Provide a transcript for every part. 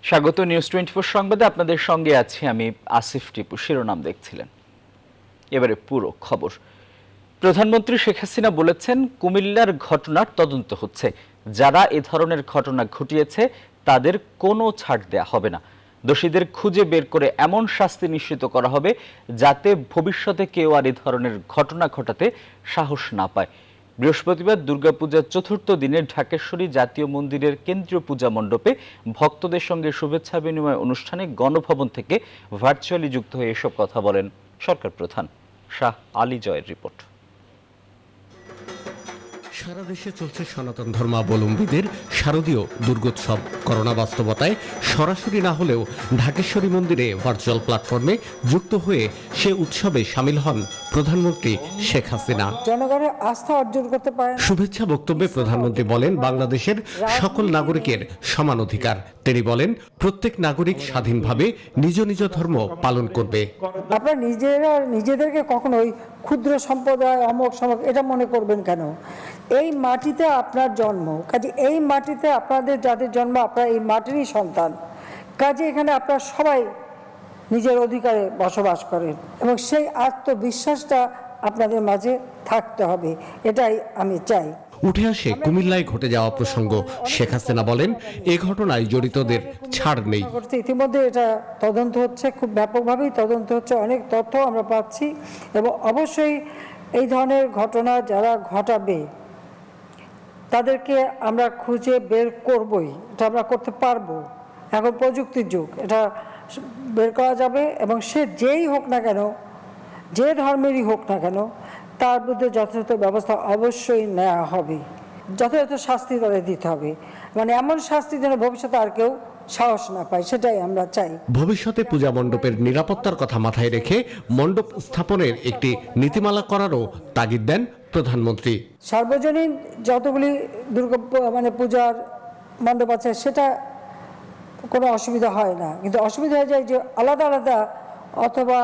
স্বাগত নিউজ 24 সংবাদে আপনাদের সঙ্গে আছি আমি আসিফ টিপু। শিরোনাম দেখছিলেন, এবারে পুরো খবর। প্রধানমন্ত্রী শেখ হাসিনা বলেছেন, কুমিল্লার ঘটনার তদন্ত হচ্ছে, যারা এ ধরনের ঘটনা ঘটিয়েছে তাদের কোনো ছাড় দেয়া হবে না। দোষীদের খুঁজে বের করে এমন শাস্তি নিশ্চিত করা হবে যাতে ভবিষ্যতে কেউ আর এ ধরনের ঘটনা ঘটাতে সাহস না পায়। বৃহস্পতিবার দুর্গাপূজার চতুর্থ দিনে ঢাকেশ্বরী জাতীয় মন্দিরের কেন্দ্রীয় পূজা মণ্ডপে ভক্তদের সঙ্গে শুভেচ্ছা বিনিময় অনুষ্ঠানে গণভবন থেকে ভার্চুয়ালি যুক্ত হয়ে এসব কথা বলেন সরকার প্রধান। শাহ আলী জয়ের রিপোর্ট। সারা দেশে চলছে সনাতন ধর্মাবলম্বীদের শারদীয় দুর্গোৎসব। করোনা বাস্তবতায় সরাসরি না হলেও ঢাকেশ্বরী মন্দিরে ভার্চুয়াল প্ল্যাটফর্মে যুক্ত হয়ে সে উৎসবে সামিল হন প্রধানমন্ত্রী শেখ হাসিনা। জনগণের আস্থা অর্জন করতে পারেন। শুভেচ্ছা বক্তব্যে প্রধানমন্ত্রী বলেন, বাংলাদেশের সকল নাগরিকের সমান অধিকার। তিনি বলেন, প্রত্যেক নাগরিক স্বাধীনভাবে নিজ নিজ ধর্ম পালন করবে। আপনারা নিজেদেরকে কখনোই ক্ষুদ্র সম্প্রদায় অমক সমক এটা মনে করবেন কেন? এই মাটিতে আপনার জন্ম, কাজে এই মাটিতে আপনাদের যাদের জন্ম, আপনারা এই মাটিরই সন্তান। কাজে এখানে আপনারা সবাই নিজের অধিকারে বসবাস করেন এবং সেই আত্মবিশ্বাসটা আপনাদের মাঝে থাকতে হবে, এটাই আমি চাই। উঠে আসে কুমিল্লায় ঘটে যাওয়া প্রসঙ্গ। শেখ হাসিনা বলেন, এ ঘটনায় জড়িতদের ছাড় নেই। ইতিমধ্যে এটা তদন্ত হচ্ছে, খুব ব্যাপকভাবেই তদন্ত হচ্ছে, অনেক তথ্য আমরা পাচ্ছি এবং অবশ্যই এই ধরনের ঘটনা যারা ঘটাবে তাদেরকে আমরা খুঁজে বের করবই। এটা আমরা করতে পারবো, এখন প্রযুক্তির যুগ, এটা বের করা যাবে এবং সে যেই হোক না কেন, যে ধর্মেরই হোক না কেন, তার বিরুদ্ধে যথাযথ ব্যবস্থা অবশ্যই নেওয়া হবে, যথাযথ শাস্তি তাদের দিতে হবে। মানে এমন শাস্তি যেন ভবিষ্যতে আর কেউ সাহস না পায়, সেটাই আমরা চাই। ভবিষ্যতে পূজা মণ্ডপের নিরাপত্তার কথা মাথায় রেখে মণ্ডপ স্থাপনের একটি নীতিমালা করারও তাগিদ দেন প্রধানমন্ত্রী। সার্বজনীন যতগুলি পূজার মণ্ডপ আছে সেটা কোনো অসুবিধা হয় না, কিন্তু অসুবিধা হয়ে যায় যে আলাদা আলাদা অথবা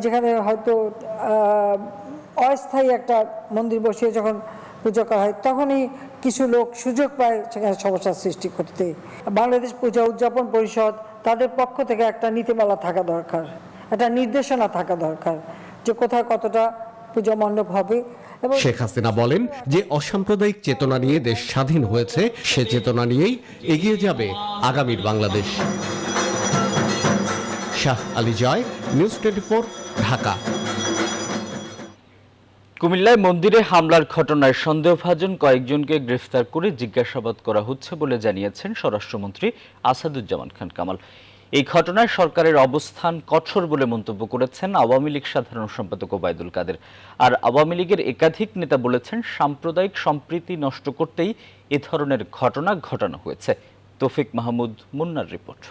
যেখানে হয়তো অস্থায়ী একটা মন্দির বসিয়ে যখন পুজো করা হয় তখনই কিছু লোক সুযোগ পায় সেখানে সমস্যার সৃষ্টি করতে। বাংলাদেশ পূজা উদযাপন পরিষদ তাদের পক্ষ থেকে একটা নীতিমালা থাকা দরকার, একটা নির্দেশনা থাকা দরকার যে কোথায় কতটা পূজা মণ্ডপ হবে। শেখ হাসিনা বলেন যে অসাম্প্রদায়িক চেতনা নিয়ে দেশ স্বাধীন হয়েছে, সে চেতনা নিয়েই এগিয়ে যাবে আগামীর বাংলাদেশ। শাহ আলী জয়, নিউজ 24, ঢাকা। কুমিল্লায় মন্দিরে হামলার ঘটনায় সন্দেহভাজন কয়েকজনকে গ্রেফতার করে জিজ্ঞাসাবাদ করা হচ্ছে বলে জানিয়েছেন স্বরাষ্ট্রমন্ত্রী আসাদুজ্জামান খান কামাল। এই ঘটনায় সরকারের অবস্থান কঠোর বলে মন্তব্য করেছেন আওয়ামী লীগ সাধারণ সম্পাদক ওবায়দুল কাদের। আর আওয়ামী লীগের একাধিক নেতা বলেছেন, সাম্প্রদায়িক সম্প্রীতি নষ্ট করতেই এ ধরনের ঘটনা ঘটানো হয়েছে। তৌফিক মাহমুদ মুন্নার রিপোর্ট।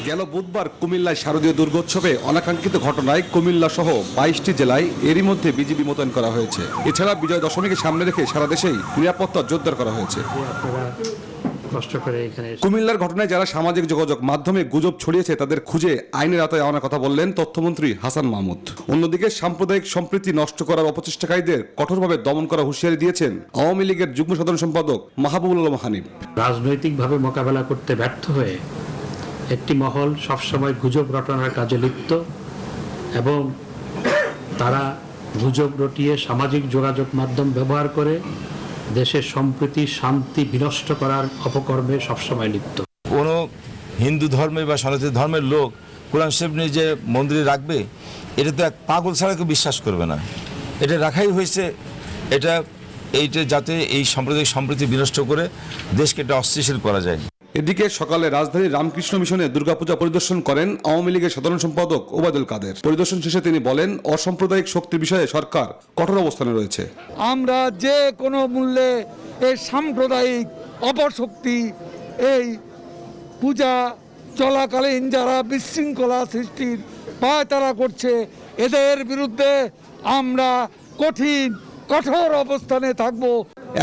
গেল বুধবার কুমিল্লায় শারদীয় দুর্গোৎসবে অনাকাঙ্ক্ষিত ঘটনায় কুমিল্লা সহ 22টি জেলায় এরই মধ্যে বিজিবি মোতায়েন করা হয়েছে। এছাড়া বিজয় দশমীকে সামনে রেখে সারা দেশেই নিরাপত্তা জোরদার করা হয়েছে। কুমিল্লার ঘটনায় যারা সামাজিক যোগাযোগ মাধ্যমে গুজব ছড়িয়েছে তাদের খুঁজে আইনের আওতায় আনার কথা বললেন তথ্যমন্ত্রী হাসান মাহমুদ। অন্যদিকে সাম্প্রদায়িক সম্প্রীতি নষ্ট করার অপচেষ্টাকারীদের কঠোরভাবে দমন করার হুঁশিয়ারি দিয়েছেন আওয়ামী লীগের যুগ্ম সাধারণ সম্পাদক মাহবুবুল আলম হানিফ। রাজনৈতিকভাবে মোকাবেলা করতে ব্যর্থ হয়ে একটি মহল সবসময় গুজব রটনার কাজে লিপ্ত এবং তারা গুজব রটিয়ে সামাজিক যোগাযোগ মাধ্যম ব্যবহার করে দেশের সম্প্রীতি শান্তি বিনষ্ট করার অপকর্মে সবসময় লিপ্ত। কোনো হিন্দু ধর্মের বা সনাতন ধর্মের লোক কোরআন শরীফ নিয়ে যে মন্দিরে রাখবে, এটা তো এক পাগল ছাড়া কেউ বিশ্বাস করবে না। এটা রাখাই হয়েছে এইটা যাতে এই সাম্প্রদায়িক সম্প্রীতি বিনষ্ট করে দেশকে একটা অস্থিতিশীল করা যায়। এদিকে সকালে রাজধানীর রামকৃষ্ণ মিশনে দুর্গাপূজা পরিদর্শন করেন আওয়ামী লীগের সাধারণ সম্পাদক ওবায়দুল কাদের। পরিদর্শন শেষে তিনি বলেন, অসাম্প্রদায়িক শক্তির বিষয়ে সরকার কঠোর অবস্থানে রয়েছে। আমরা যে কোনো মূল্যে এই সাম্প্রদায়িক অপশক্তি, এই পূজা চলাকালীন যারা বিশৃঙ্খলা সৃষ্টির পায়তারা করছে, এদের বিরুদ্ধে আমরা কঠোর অবস্থানে থাকব।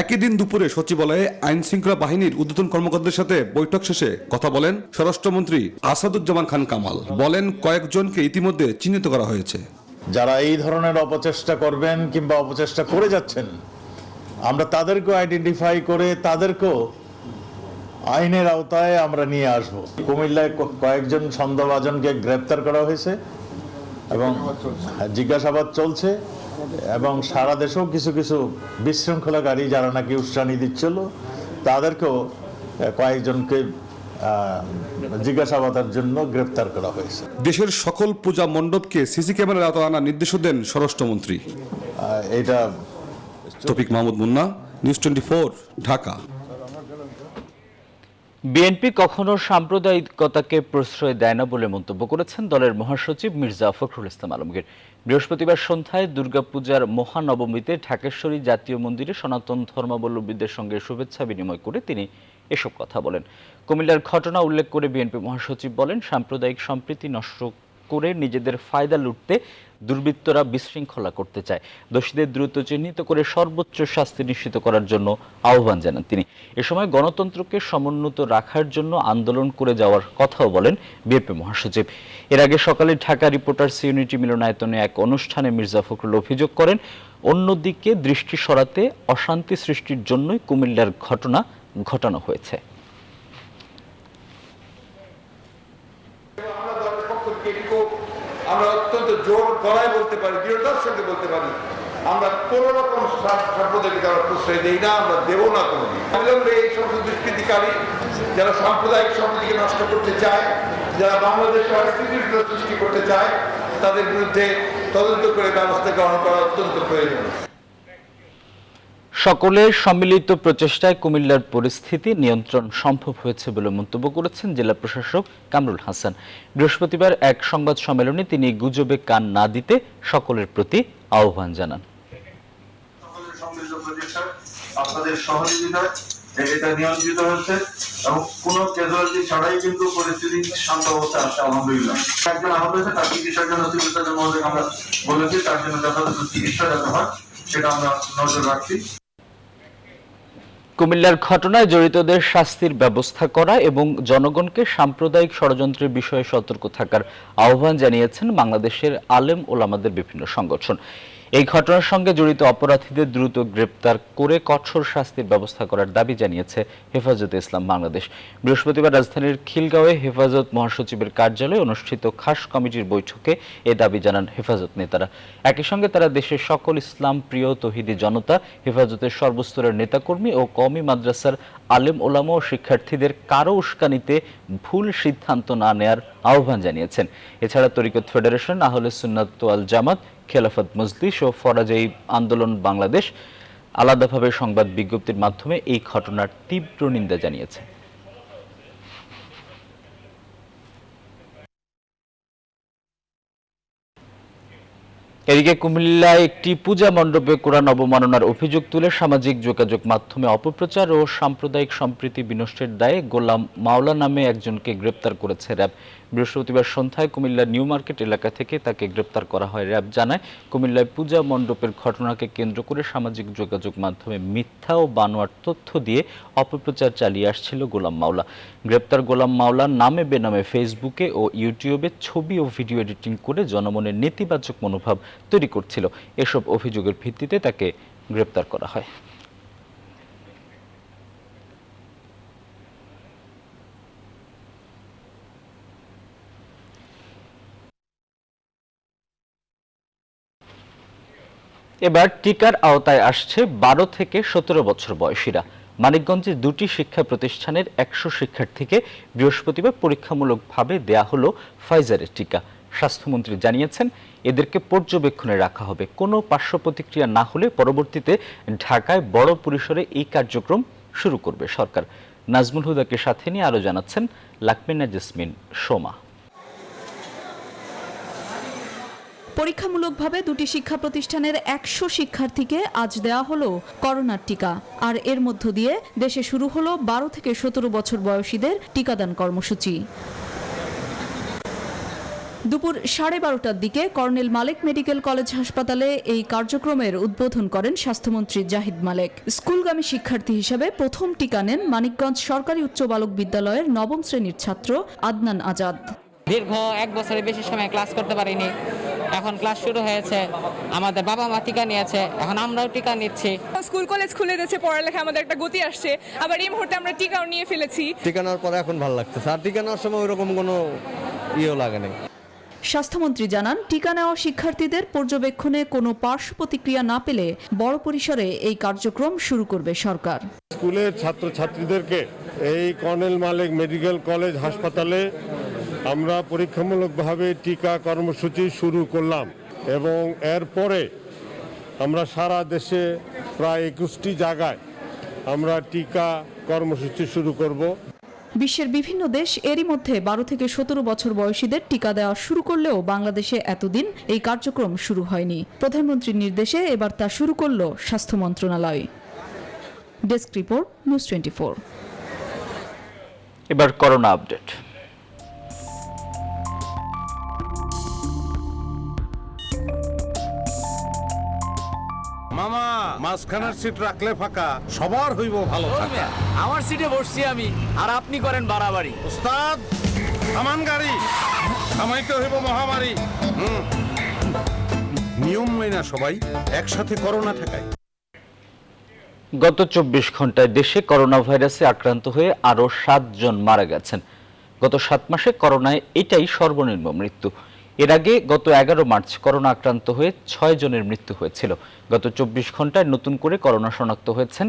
একই দিন দুপুরে সচিবালয়ে আইন শৃঙ্খলা বাহিনীর ঊর্ধ্বতন কর্মকর্তাদের সাথে বৈঠক শেষে কথা বলেন স্বরাষ্ট্রমন্ত্রী আসাদুজ্জামান খান কামাল। বলেন, কয়েকজনকে ইতিমধ্যে চিহ্নিত করা হয়েছে। যারা এই ধরনের অপচেষ্টা করবেন কিংবা অপচেষ্টা করে যাচ্ছেন, আমরা তাদেরকেও আইডেন্টিফাই করে তাদেরকেও আইনের আওতায় আমরা নিয়ে আসব। কুমিল্লায় কয়েকজন সন্দেহভাজনকে গ্রেপ্তার করা হয়েছে এবং জিজ্ঞাসাবাদ চলছে, এবং সারা দেশেও কিছু কিছু বিশৃঙ্খলাকারী যারা নাকি উস্কানি দিচ্ছিল তাদেরকেও কয়েকজনকে জিজ্ঞাসাবাদের জন্য গ্রেপ্তার করা হয়েছে। দেশের সকল পূজা মণ্ডপকে সিসি ক্যামেরার আওতায় আনার নির্দেশও দেন স্বরাষ্ট্রমন্ত্রী। এটা তৌফিক মাহমুদ মুন্না, নিউজ 24, ঢাকা। বিএনপি কখনো সাম্প্রদায়িকতাকে প্রশ্রয় দেয় না বলে মন্তব্য করেছেন দলের মহাসচিব মির্জা ফখরুল ইসলাম আলমগীর। বৃহস্পতিবার সন্ধ্যায় দুর্গাপূজার মহানবমীতে ঢাকেশ্বরী জাতীয় মন্দিরে সনাতন ধর্মাবলম্বীদের সঙ্গে শুভেচ্ছা বিনিময় করে তিনি এসব কথা বলেন। কুমিল্লার ঘটনা উল্লেখ করে বিএনপি মহাসচিব বলেন, সাম্প্রদায়িক সম্প্রীতি নষ্ট করে নিজেদের ফায়দা লুটতে দুর্বৃত্তরা বিশৃঙ্খলা করতে চায়। দোষীদের দ্রুত চিহ্নিত করে সর্বোচ্চ শাস্তি নিশ্চিত করার জন্য আহ্বান জানান তিনি। এ সময় গণতন্ত্রকে সমুন্নত রাখার জন্য আন্দোলন করে যাওয়ার কথাও বলেন বিএনপি মহাসচিব। এর আগে সকালে ঢাকা রিপোর্টার্স ইউনিটি মিলনায়তনে এক অনুষ্ঠানে মির্জা ফখরুল অভিযোগ করেন, অন্যদিকে দৃষ্টি সরাতে অশান্তি সৃষ্টির জন্যই কুমিল্লার ঘটনা ঘটানো হয়েছে। আমরা অত্যন্ত জোর গলায় বলতে পারি, দৃঢ়তার সঙ্গে বলতে পারি, আমরা কোনো রকম সাম্প্রদায়িকতা প্রশ্রয় দিই না, আমরা দেব না কোনোদিন। অবিলম্বে এই সমস্ত দুষ্কৃতিকারী যারা সাম্প্রদায়িক সম্প্রীতিকে নষ্ট করতে চায়, যারা বাংলাদেশে অস্থিতির সৃষ্টি করতে চায়, তাদের বিরুদ্ধে তদন্ত করে ব্যবস্থা গ্রহণ করা অত্যন্ত প্রয়োজন। সকলের সম্মিলিত প্রচেষ্টায় কুমিল্লার পরিস্থিতি নিয়ন্ত্রণ সম্ভব হয়েছে বলে মন্তব্য করেছেন জেলা প্রশাসক কামরুল হাসান। বৃহস্পতিবার এক সংবাদ সম্মেলনে তিনি গুজবে কান না দিতে সকলের প্রতি আহ্বান জানান। সকলের সম্মিলিত প্রচেষ্টায় আপনাদের সহযোগিতায় এটা নিয়ন্ত্রিত হচ্ছে এবং কোনো ক্যাজুয়ালিটি ছাড়াই কিন্তু পরিস্থিতি শান্ত অবস্থায় আসছে আলহামদুলিল্লাহ। একজন আহত হয়েছে, তার চিকিৎসার জন্য চিকিৎসার জন্য আমরা বলেছি, তার জন্য যথাযথ চিকিৎসা যাতে হয় সেটা আমরা নজর রাখছি। কুমিল্লার ঘটনায় জড়িতদের শাস্তির ব্যবস্থা করা এবং জনগণকে সাম্প্রদায়িক ষড়যন্ত্রের বিষয়ে সতর্ক থাকার আহ্বান জানিয়েছেন বাংলাদেশের আলেম ওলামাদের বিভিন্ন সংগঠন। এই ঘটনার সঙ্গে জড়িত অপরাধীদের দ্রুত গ্রেপ্তার করে কঠোর শাস্তির ব্যবস্থা করার দাবি জানিয়েছে হেফাজতে ইসলাম বাংলাদেশ। বৃহস্পতিবার রাজধানীর খিলগাঁওয়ে হেফাজত মহাসচিবের কার্যালয়ে অনুষ্ঠিত খাস কমিটির বৈঠকে এ দাবি জানান হেফাজত নেতারা। একই সঙ্গে তারা দেশের সকল ইসলাম প্রিয় তৌহিদি জনতা, হেফাজতের সর্বস্তরের নেতাকর্মী ও কওমি মাদ্রাসার আলেম ওলামা ও শিক্ষার্থীদের কারো উস্কানিতে ভুল সিদ্ধান্ত না নেয়ার আহ্বান জানিয়েছেন। এছাড়া তরিকত ফেডারেশন, আহলে সুন্নাত ওয়াল জামাত, খেলাফত মজলিস ও ফরাজাই আন্দোলন বাংলাদেশ আলাদাভাবে সংবাদ বিজ্ঞপ্তির মাধ্যমে এই ঘটনার তীব্র নিন্দা জানিয়েছে। এদিকে কুমিল্লায় একটি পূজা মণ্ডপে কোরআন অবমাননার অভিযোগ তুলে সামাজিক যোগাযোগ মাধ্যমে অপপ্রচার ও সাম্প্রদায়িক সম্প্রীতি বিনষ্টের দায়ে গোলাম মাওলা নামে একজনকে গ্রেপ্তার করেছে র্যাব। বৃহস্পতিবার সন্ধ্যায় কুমিল্লার নিউ মার্কেট এলাকা থেকে তাকে গ্রেপ্তার করা হয়। র্যাব জানায়, কুমিল্লায় পূজা মণ্ডপের ঘটনাকে কেন্দ্র করে সামাজিক যোগাযোগ মাধ্যমে মিথ্যা ও বানোয়ার তথ্য দিয়ে অপপ্রচার চালিয়ে আসছিল গোলাম মাওলা। গ্রেপ্তার গোলাম মাওলা নামে বেনামে ফেসবুকে ও ইউটিউবে ছবি ও ভিডিও এডিটিং করে জনমনে নেতিবাচক মনোভাব তৈরি করছিল। এসব অভিযোগের ভিত্তিতে তাকে গ্রেপ্তার করা হয়। এবার টিকার আওতায় আসছে 12 থেকে 17 বছর বয়সীরা। মানিকগঞ্জের দুটি শিক্ষা প্রতিষ্ঠানের 100 শিক্ষার্থীকে বৃহস্পতিবার পরীক্ষামূলকভাবে দেয়া হলো ফাইজারের টিকা। স্বাস্থ্যমন্ত্রী জানিয়েছেন, এদেরকে পর্যবেক্ষণে রাখা হবে। কোনো পার্শ্ব প্রতিক্রিয়া না হলে পরবর্তীতে ঢাকায় বড় পরিসরে এই কার্যক্রম শুরু করবে সরকার। নাজমুল হুদাকে সাথে নিয়ে আরো জানাচ্ছেন লাকমিনা জেসমিন সোমা। পরীক্ষামূলকভাবে দুটি শিক্ষা প্রতিষ্ঠানের 100 শিক্ষার্থীকে আজ দেওয়া হলো করোনার টিকা। আর এর মধ্য দিয়ে দেশে শুরু হলো 12 থেকে 17 বছর বয়সীদের টিকাদান কর্মসূচি। দুপুর 12:30টার দিকে কর্নেল মালেক মেডিকেল কলেজ হাসপাতালে এই কার্যক্রমের উদ্বোধন করেন স্বাস্থ্যমন্ত্রী জাহিদ মালেক। স্কুলগামী শিক্ষার্থী হিসেবে প্রথম টিকা নেন মানিকগঞ্জ সরকারি উচ্চ বালক বিদ্যালয়ের 9ম শ্রেণীর ছাত্র আদনান আজাদ। দীর্ঘ 1 বছরের বেশি সময় ক্লাস করতে পারিনি, এখন ক্লাস শুরু হয়েছে, আমাদের বাবা মা টিকা নিয়েছে, এখন আমরাও টিকা নিচ্ছি। স্কুল কলেজ খুলে দিয়েছে, পড়ালেখা আমাদের একটা গতি আসছে, আবার এই মুহূর্তে আমরা টিকাও নিয়ে ফেলেছি। টিকা নেওয়ার পরে এখন ভালো লাগতেছে, আর টিকা নেওয়ার সময় ওইরকম কোনো ইয়েও লাগে নাই। স্বাস্থ্যমন্ত্রী জানান, টিকা নেওয়া শিক্ষার্থীদের পর্যবেক্ষণে কোনো পার্শ্ব প্রতিক্রিয়া না পেলে বড় পরিসরে এই কার্যক্রম শুরু করবে সরকার। স্কুলের ছাত্রছাত্রীদেরকে এই কর্নেল মালেক মেডিকেল কলেজ হাসপাতালে আমরা পরীক্ষামূলকভাবে টিকা কর্মসূচি শুরু করলাম এবং এরপরে আমরা সারা দেশে প্রায় 21টি জায়গায় আমরা টিকা কর্মসূচি শুরু করব। বিশ্বের বিভিন্ন দেশ এরই মধ্যে 12 থেকে 17 বছর বয়সীদের টিকা দেওয়া শুরু করলেও বাংলাদেশে এতদিন এই কার্যক্রম শুরু হয়নি। প্রধানমন্ত্রীর নির্দেশে এবার তা শুরু করল স্বাস্থ্য মন্ত্রণালয়। Desk report, news 24। এবার করোনা আপডেট। মামা, মাঝখানের সিট রাখলে ফাঁকা, সবার হইব ভালো থাকা। আমার সিটে বসছি আমি, আর আপনি করেন বাড়াবাড়ি। উস্তাদ, থামান গাড়ি, থামাইতে হইব মহামারী। নিয়ম মেনা সবাই একসাথে করোনা ঠেকায়। গত 24 ঘন্টায় দেশে করোনা ভাইরাসে আক্রান্ত হয়ে আরও 7 জন মারা গেছেন। গত 7 মাসে করোনায় এটাই সর্বনিম্ন মৃত্যু। এর আগে গত 11 মার্চ করোনা আক্রান্ত হয়ে 6 জনের মৃত্যু হয়েছিল। গত 24 ঘন্টায় নতুন করে করোনা শনাক্ত হয়েছেন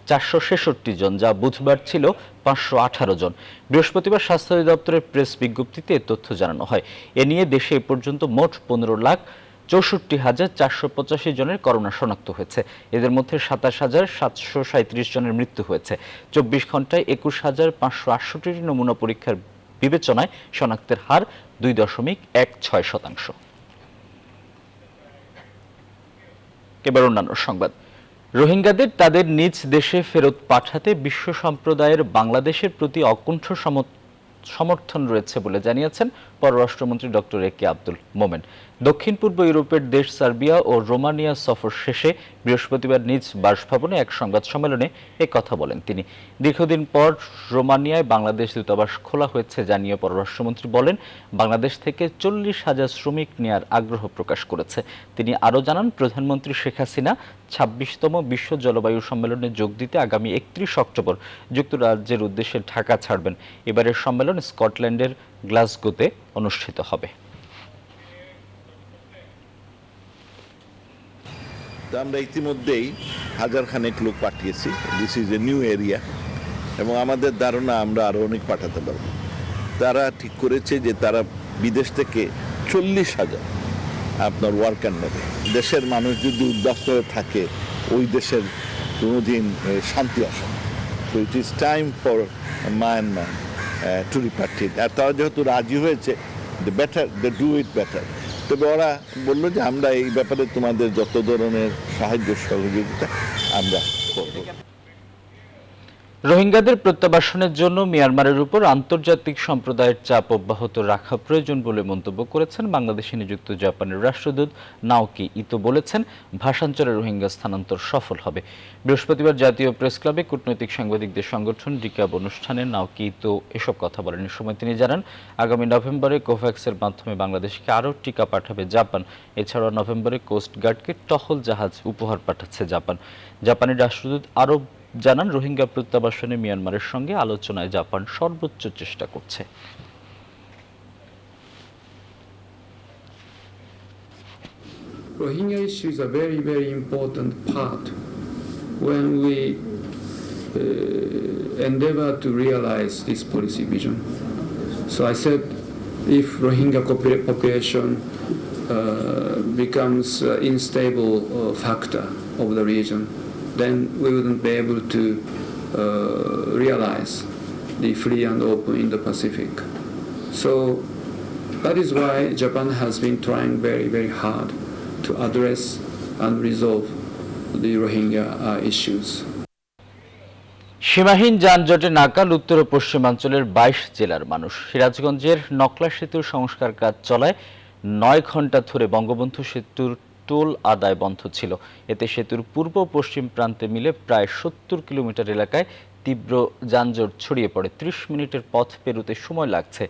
466 জন, যা বুধবার ছিল 518 জন। বৃহস্পতিবার স্বাস্থ্য অধিদপ্তরের প্রেস বিজ্ঞপ্তিতে এ তথ্য জানানো হয়। এ নিয়ে দেশে এ পর্যন্ত মোট 15,64,485 জনের করোনা শনাক্ত হয়েছে। এদের মধ্যে 27,737 জনের মৃত্যু হয়েছে। 24 ঘন্টায় 21,568 নমুনা পরীক্ষার বিবেচনায় শনাক্তের হার 2.16%। এবার অন্যান্য সংবাদ। রোহিঙ্গাদের তাদের নিজ দেশে ফেরত পাঠাতে বিশ্ব সম্প্রদায়ের বাংলাদেশের প্রতি অকুণ্ঠ সমর্থন রয়েছে বলে জানিয়েছেন পররাষ্ট্রমন্ত্রী ডক্টর এ কে আব্দুল মোমেন। দক্ষিণ পূর্ব ইউরোপের দেশ সার্বিয়া ও রোমানিয়া সফর শেষে বৃহস্পতিবার নিজ বাসভবনে এক সংবাদ সম্মেলনে কথা বলেন তিনি। দীর্ঘদিন পর রোমানিয়ায় বাংলাদেশ দূতাবাস খোলা হয়েছে জানিয়ে পররাষ্ট্রমন্ত্রী বলেন, বাংলাদেশ থেকে 40,000 শ্রমিক নেয়ার আগ্রহ প্রকাশ করেছে। তিনি আরও জানান, প্রধানমন্ত্রী শেখ হাসিনা 26তম বিশ্ব জলবায়ু সম্মেলনে যোগ দিতে আগামী 31 অক্টোবর যুক্তরাজ্যের উদ্দেশ্যে ঢাকা ছাড়বেন। এবারের সম্মেলন স্কটল্যান্ডের গ্লাসগোতে অনুষ্ঠিত হবে। আমরা ইতিমধ্যেই 1000 খানেক লোক পাঠিয়েছি। This is a new area এবং আমাদের ধারণা আমরা আরও অনেক পাঠাতে পারব। তারা ঠিক করেছে যে তারা বিদেশ থেকে 40,000 আপনার ওয়ার্কার নেবে। দেশের মানুষ যদি উদ্বাস্ত হয়ে থাকে, ওই দেশের কোনোদিন শান্তি আসে না। So it is time for Myanmar to repatriate. আর তারা যেহেতু রাজি হয়েছে, the better they do it better. তবে ওরা বললো যে আমরা এই ব্যাপারে তোমাদের যত ধরনের সাহায্য সহযোগিতা আমরা করব। রোহিঙ্গাদের প্রত্যাবাসনের জন্য মিয়ানমারের উপর আন্তর্জাতিক সম্প্রদায়ের চাপ অব্যাহত রাখা প্রয়োজন বলে মন্তব্য করেছেন বাংলাদেশে নিযুক্ত জাপানের রাষ্ট্রদূত নাওকি ইতো। বলেছেন, ভাষাঞ্চলে রোহিঙ্গা স্থানান্তর সফল হবে। বৃহস্পতিবার জাতীয় প্রেস ক্লাবে কূটনৈতিক সাংবাদিকদের সংগঠন ডিকাব অনুষ্ঠানে নাওকি ইতো এসব কথা বলেন। এ সময় তিনি জানান, আগামী নভেম্বরে কোভ্যাক্সের মাধ্যমে বাংলাদেশকে আরও টিকা পাঠাবে জাপান। এছাড়াও নভেম্বরে কোস্টগার্ডকে টহল জাহাজ উপহার পাঠাচ্ছে জাপান। জাপানি রাষ্ট্রদূত আরও জানান, রোহিঙ্গা প্রত্যাবাসনে মিয়ানমারের সঙ্গে আলোচনায় জাপান সর্বোচ্চ চেষ্টা করছে। Rohingya issue is a very, very important part when we endeavor to realize this policy vision. So I said, if Rohingya population becomes unstable factor of the region, then we wouldn't be able to realize the free and open Indo-Pacific. So that is why Japan has been trying very, very hard to address and resolve the Rohingya issues. সীমাহীন যানজটে নাকাল উত্তর ও পশ্চিমাঞ্চলের 22 জেলার মানুষ। সিরাজগঞ্জের নকলা সেতুর সংস্কার কাজ চলায় 9 ঘন্টা ধরে বঙ্গবন্ধু সেতুর টোল আদায় বন্ধ ছিল। এতে সেতুর পূর্ব পশ্চিম প্রান্তে মিলে প্রায় 70 কিলোমিটার এলাকায় তীব্র যানজট ছড়িয়ে পড়ে। 30 মিনিটের পথ পেরোতে সময় লাগছে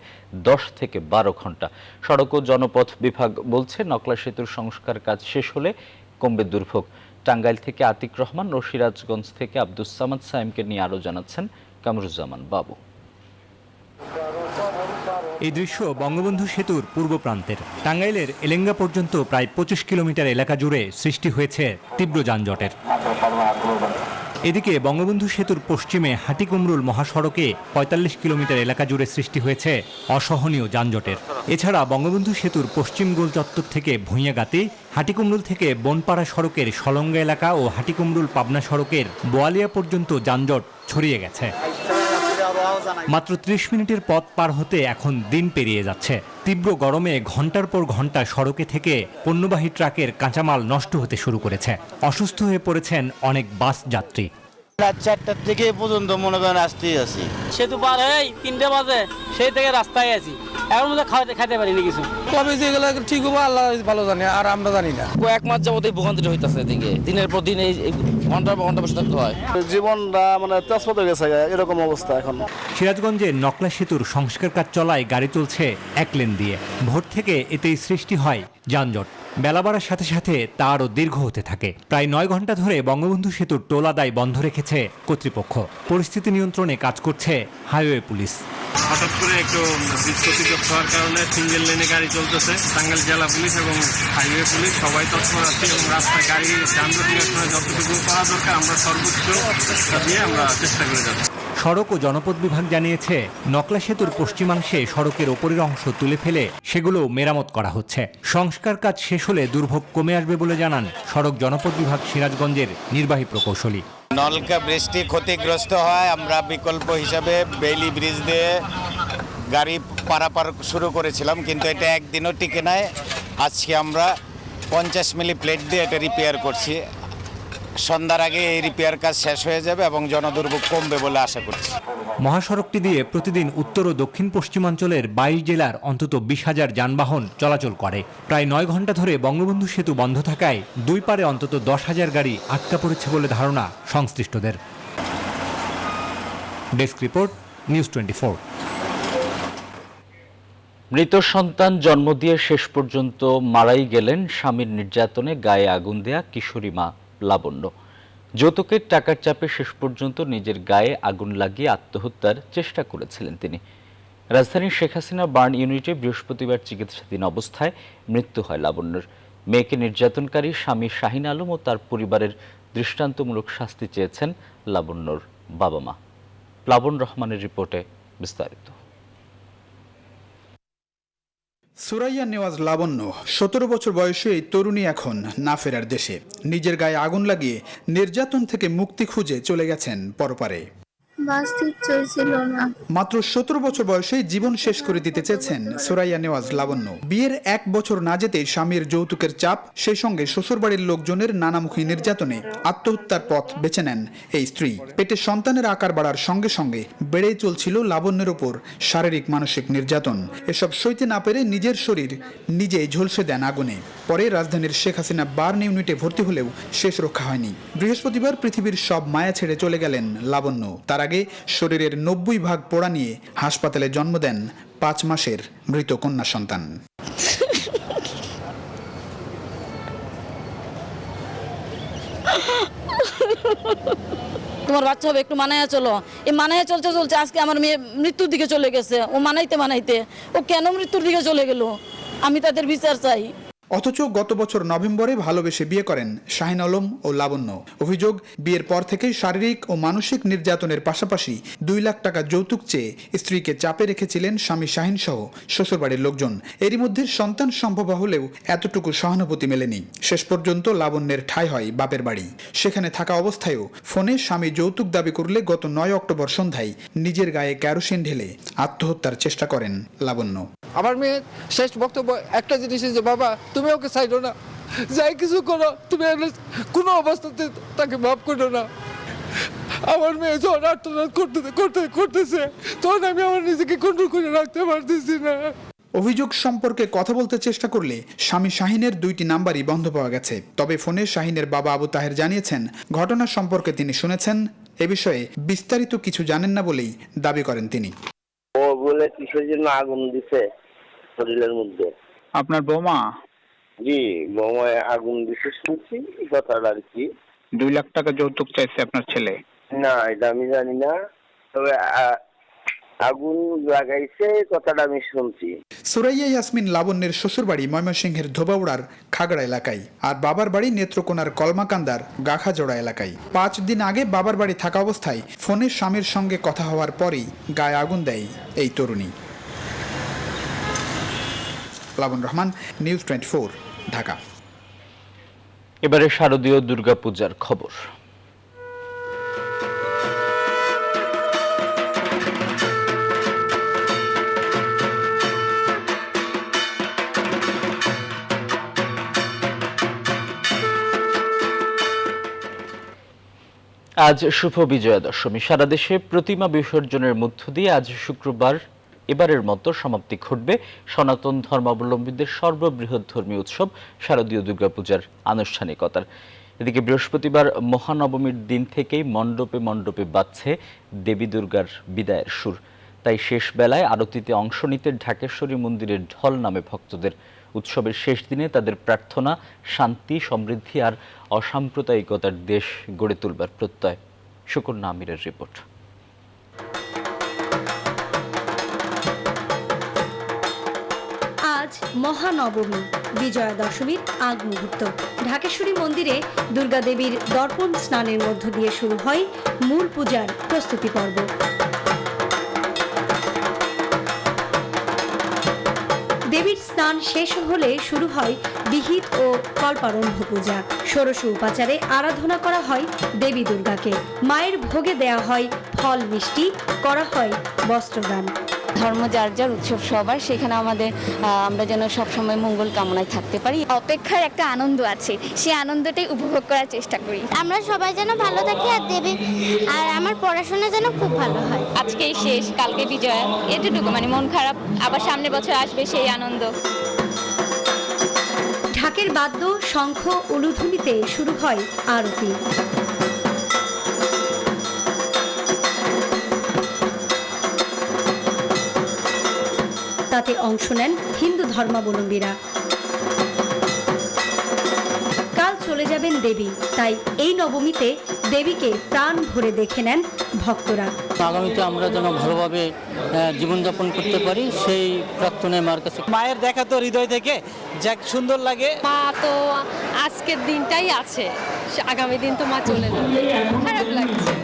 10 থেকে 12 ঘন্টা। সড়ক ও জনপথ বিভাগ বলছে, নকলা সেতুর সংস্কার কাজ শেষ হলে কমবে দুর্ভোগ। টাঙ্গাইল থেকে আতিক রহমান ও সিরাজগঞ্জ থেকে আব্দুস সামাদ সাইমকে নিয়ে আরও জানাচ্ছেন কামরুজ্জামান বাবু। এই দৃশ্য বঙ্গবন্ধু সেতুর পূর্ব প্রান্তের। টাঙ্গাইলের এলেঙ্গা পর্যন্ত প্রায় 25 কিলোমিটার এলাকা জুড়ে সৃষ্টি হয়েছে তীব্র যানজটের। এদিকে বঙ্গবন্ধু সেতুর পশ্চিমে হাটিকুমরুল মহাসড়কে 45 কিলোমিটার এলাকা জুড়ে সৃষ্টি হয়েছে অসহনীয় যানজটের। এছাড়া বঙ্গবন্ধু সেতুর পশ্চিম গোল চত্বর থেকে ভূঁইয়াগাতি, হাটিকুমরুল থেকে বনপাড়া সড়কের সলঙ্গা এলাকা ও হাটিকুমরুল পাবনা সড়কের বোয়ালিয়া পর্যন্ত যানজট ছড়িয়ে গেছে। মাত্র 30 মিনিটের পথ পার হতে এখন দিন পেরিয়ে যাচ্ছে। তীব্র গরমে ঘন্টার পর ঘন্টা সড়কে থেকে পণ্যবাহী ট্রাকের কাঁচামাল নষ্ট হতে শুরু করেছে। অসুস্থ হয়ে পড়েছেন অনেক বাস যাত্রী। রাত 4টার থেকে পর্যন্ত মনে করেন আসতেই আছি। সেতু পার হয়ে 3টে বাজে সেই থেকে রাস্তায় আছি। এখন মধ্যে খাইতে পারিনি কিছু। কবে যেগুলো ঠিক হবে আল্লাহ ভালো জানে, আর আমরা জানি না। কয়েক মাস যাবত এই ভোগান্তি হইতেছে। এদিকে দিনের পর দিন এই ঘন্টার পর ঘন্টা বসে থাকতে হয়। জীবনটা মানে তেজপাত হয়ে গেছে, এরকম অবস্থা এখন। সিরাজগঞ্জের নকলা সেতুর সংস্কার কাজ চলায় গাড়ি চলছে এক লেন দিয়ে। ভোর থেকে এতেই সৃষ্টি হয় যানজট। বেলা বাড়ার সাথে সাথে তা আরও দীর্ঘ হতে থাকে। প্রায় 9 ঘন্টা ধরে বঙ্গবন্ধু সেতুর টোল আদায় বন্ধ রেখেছে কর্তৃপক্ষ। পরিস্থিতি নিয়ন্ত্রণে কাজ করছে হাইওয়ে পুলিশ। হঠাৎ করে একটু ব্রিজ ক্ষতিগ্রস্ত হওয়ার কারণে সিঙ্গেল লেনে গাড়ি চলতেছে। টাঙ্গাইল জেলা পুলিশ এবং হাইওয়ে পুলিশ সবাই তৎপর আছে এবং রাস্তায় গাড়ি যানজট নিয়ন্ত্রণে যতটুকু করা দরকার আমরা সর্বোচ্চ দিয়ে আমরা চেষ্টা করে যাচ্ছি। সড়ক ও জনপথ বিভাগ জানিয়েছে, নকলা সেতুর পশ্চিমাংশে সড়কের ওপরের অংশ তুলে ফেলে সেগুলো মেরামত করা হচ্ছে। সংস্কার কাজ শেষ হলে দুর্ভোগ কমে আসবে বলে জানান সড়ক জনপথ বিভাগ সিরাজগঞ্জের নির্বাহী প্রকৌশলী। নলকা বৃষ্টি ক্ষতিগ্রস্ত হয়, আমরা বিকল্প হিসাবে বেইলি ব্রিজ দিয়ে গাড়ি পারাপার শুরু করেছিলাম, কিন্তু এটা একদিনও টিকে নাই। আজকে আমরা 50 মিলি প্লেট দিয়ে এটা রিপেয়ার করছি। সন্ধ্যার আগে এই রিপেয়ার কাজ শেষ হয়ে যাবে এবং জনদুর্ভোগ কমবে বলে আশা করছি। মহাসড়কটি দিয়ে প্রতিদিন উত্তর ও দক্ষিণ পশ্চিমাঞ্চলের 22 জেলার অন্তত 20,000 যানবাহন চলাচল করে। প্রায় 9 ঘন্টা ধরে বঙ্গবন্ধু সেতু বন্ধ থাকায় দুই পারে অন্তত 10,000 গাড়ি আটকা পড়েছে বলে ধারণা সংশ্লিষ্টদের। Desk report, news 24। মৃত সন্তান জন্ম দিয়ে শেষ পর্যন্ত মারাই গেলেন স্বামীর নির্যাতনে গায়ে আগুন দেয়া কিশোরী মা লাবণ্য। যৌতুকের টাকার চাপে শেষ পর্যন্ত নিজের গায়ে আগুন লাগিয়ে আত্মহত্যার চেষ্টা করেছিলেন তিনি। রাজধানীর শেখ হাসিনা বার্ন ইউনিটে বৃহস্পতিবার চিকিৎসাধীন অবস্থায় মৃত্যু হয় লাবণ্যর। মেয়েকে নির্যাতনকারী স্বামী শাহিন আলম ও তার পরিবারের দৃষ্টান্তমূলক শাস্তি চেয়েছেন লাবণ্যর বাবা মা। প্লাবন রহমানের রিপোর্টে বিস্তারিত। সুরাইয়া নেওয়াজ লাবণ্য 17 বছর বয়সী এই তরুণী এখন না ফেরার দেশে। নিজের গায়ে আগুন লাগিয়ে নির্যাতন থেকে মুক্তি খুঁজে চলে গেছেন পরপারে। মাত্র 17 বছর বয়সে জীবন শেষ করে দিতে চেয়েছেন সুরাইয়া নেওয়াজ লাবণ্য। বিয়ের 1 বছর না যেতেই স্বামীর যৌতুকের চাপ, সেই সঙ্গে শ্বশুরবাড়ির লোকজনের নানামুখী নির্যাতনে আত্মহত্যার পথ বেছে নেন এই স্ত্রী। পেটে সন্তানের আকার বাড়ার সঙ্গে সঙ্গে বেড়েই চলছিল লাবণ্যের ওপর শারীরিক মানসিক নির্যাতন। এসব সইতে না পেরে নিজের শরীর নিজেই ঝলসে দেন আগুনে। পরে রাজধানীর শেখ হাসিনা বার্ন ইউনিটে ভর্তি হলেও শেষ রক্ষা হয়নি। বৃহস্পতিবার পৃথিবীর সব মায়া ছেড়ে চলে গেলেন লাবণ্য। তার আগে শরীরের 90 ভাগ পোড়া নিয়ে হাসপাতালে জন্ম দেন 5 মাসের মৃত কন্যা সন্তান। তোমার বাচ্চা হবে, একটু মানায়া চলো। এই মানায়া চলতে চলতে আজকে আমার মেয়ে মৃত্যুর দিকে চলে গেছে। ও মানাইতে ও কেন মৃত্যুর দিকে চলে গেল, আমি তাদের বিচার চাই। অথচ গত বছর নভেম্বরে ভালোবেসে বিয়ে করেন শাহিন আলম ও লাবণ্য। অভিযোগ, বিয়ের পর থেকেই শারীরিক ও মানসিক নির্যাতনের পাশাপাশি 2 লাখ টাকা যৌতুক চেয়ে স্ত্রীকে চাপে রেখেছিলেন স্বামী শাহিন সহ শ্বশুরবাড়ির লোকজন। এরই মধ্যে সন্তান সম্ভব হলেও এতটুকু সহানুভূতি মেলেনি। শেষ পর্যন্ত লাবণ্যের ঠাঁই হয় বাপের বাড়ি। সেখানে থাকা অবস্থায়ও ফোনে স্বামী যৌতুক দাবি করলে গত 9 অক্টোবর সন্ধ্যায় নিজের গায়ে কেরোসিন ঢেলে আত্মহত্যার চেষ্টা করেন লাবণ্য। আমার মেয়ের শেষ বক্তব্য একটা জিনিস, যে বাবা তুমি ওকে চাইলো না, যাই কিছু করো তুমি কোনো অবস্থাতে তাকে মাফ করো না। আমার মেয়ে যখন আত্মনাদ করতেছে তখন আমি আমার নিজেকে কন্ট্রোল করে রাখতে পারতেছি না। অভিযোগ সম্পর্কে কথা বলতে চেষ্টা করলে স্বামী শাহিনের 2টি নাম্বারই বন্ধ পাওয়া গেছে। তবে ফোনে শাহিনের বাবা আবু তাহের জানিয়েছেন, ঘটনা সম্পর্কে তিনি শুনেছেন এ বিষয়ে বিস্তারিত কিছু জানেন না বলেই দাবি করেন তিনি। ও বলে কিসের জন্য আগুন দিছে শরীরের মধ্যে? আপনার বৌমা? জি, বোমায় আগুন দিছে শুনছি, কথাটা আর কি। 2 লাখ টাকা যৌতুক চাইছে আপনার ছেলে? না, এটা আমি জানি না, তবে আগুন লাগাইছে কথাটা আমি শুনছি। সুরাইয়া ইয়াসমিন লাবণ্যের শ্বশুরবাড়ি ময়মনসিংহের ধোবাউড়ার খাগড়া এলাকায়, আর বাবার বাড়ি নেত্রকোনার কলমাকান্দার গাখাজোড়া এলাকায়। 5 দিন আগে বাবার বাড়ি থাকা অবস্থায় ফোনে স্বামীর সঙ্গে কথা হওয়ার পরেই গায়ে আগুন দেয় এই তরুণী। লাবণ রহমান, নিউজ 24, ঢাকা। এবারে শারদীয় দুর্গাপূজার খবর। আজ শুভ বিজয়া দশমী। সারা দেশে প্রতিমা বিসর্জনের মধ্য দিয়ে আজ শুক্রবার এবারের মতো সমাপ্তি ঘটবে সনাতন ধর্মাবলম্বীদের সর্ববৃহৎ ধর্মীয় উৎসব শারদীয় দুর্গাপূজার আনুষ্ঠানিকতার। এদিকে বৃহস্পতিবার মহানবমীর দিন থেকেই মণ্ডপে মণ্ডপে বাজছে দেবী দুর্গার বিদায়ের সুর। তাই শেষ বেলায় আরতিতে অংশ নিতে ঢাকেশ্বরী মন্দিরের ঢল নামে ভক্তদের। উৎসবের শেষ দিনে তাদের প্রার্থনা শান্তি, সমৃদ্ধি আর অসাম্প্রদায়িকতার দেশ গড়ে তুলবার প্রত্যয়। সুকন্যা আমিরের রিপোর্ট। আজ মহানবমী, বিজয়া দশমীর আগ মুহূর্ত। ঢাকেশ্বরী মন্দিরে দুর্গা দেবীর দর্পণ স্নানের মধ্য দিয়ে শুরু হয় মূল পূজার প্রস্তুতি পর্ব। দেবীর স্নান শেষ হলে শুরু হয় বিহিত ও কল্পারম্ভ পূজা। ষোড়শ উপাচারে আরাধনা করা হয় দেবী দুর্গাকে। মায়ের ভোগে দেয়া হয় ফল মিষ্টি, করা হয় বস্ত্রদান। ধর্ম যার যার, উৎসব সবার, সেখানে আমরা যেন সবসময় মঙ্গল কামনায় থাকতে পারি। অপেক্ষার একটা আনন্দ আছে, সেই আনন্দটাই উপভোগ করার চেষ্টা করি। আমরা সবাই যেন ভালো থাকি আর দেবী আর আমার পড়াশোনা যেন খুব ভালো হয়। আজকেই শেষ, কালকে বিজয়া, এটুকু মন খারাপ, আবার সামনের বছর আসবে সেই আনন্দ। ঢাকের বাদ্য, শঙ্খ, উলুধ্বনিতে শুরু হয় আরতি। তাতে অংশ নেন হিন্দু ধর্মাবলম্বীরা। কাল চলে যাবেন দেবী, তাই এই নবমীতে দেবীকে প্রাণ ভরে দেখে নেন ভক্তরা। আগামীতে আমরা যেন ভালোভাবে জীবনযাপন করতে পারি, সেই প্রার্থনায় মার কাছে। মায়ের দেখা তো হৃদয় থেকে যাক সুন্দর লাগে। মা তো আজকের দিনটাই আছে, আগামী দিন তো মা চলে যাবে, খারাপ লাগছে।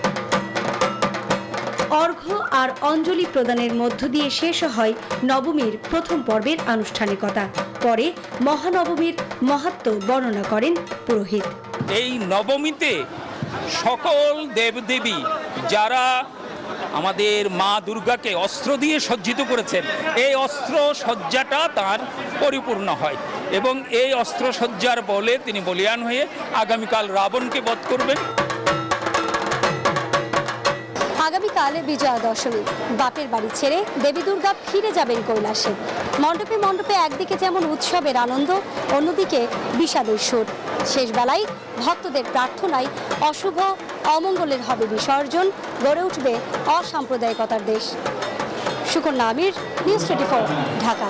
অর্ঘ্য আর অঞ্জলি প্রদানের মধ্য দিয়ে শেষ হয় নবমীর প্রথম পর্বের আনুষ্ঠানিকতা। পরে মহানবমীর মাহাত্ম্য বর্ণনা করেন পুরোহিত। এই নবমীতে সকল দেবদেবী যারা আমাদের মা দুর্গাকে অস্ত্র দিয়ে সজ্জিত করেছেন, এই অস্ত্র সজ্জাটা তার পরিপূর্ণ হয় এবং এই অস্ত্র সজ্জার বলে তিনি বলীয়ান হয়ে আগামীকাল রাবণকে বধ করবেন। আগামীকাল বিজয়া দশমী। বাপের বাড়ি ছেড়ে দেবী দুর্গা ফিরে যাবেন কৈলাসে। মণ্ডপে মণ্ডপে একদিকে যেমন উৎসবের আনন্দ, অন্যদিকে বিষাদের সুর। শেষ বেলায় ভক্তদের প্রার্থনায় অশুভ অমঙ্গলের হবে বিসর্জন, গড়ে উঠবে অসাম্প্রদায়িকতার দেশ। সুকন্যা আমির, নিউজ 24, ঢাকা।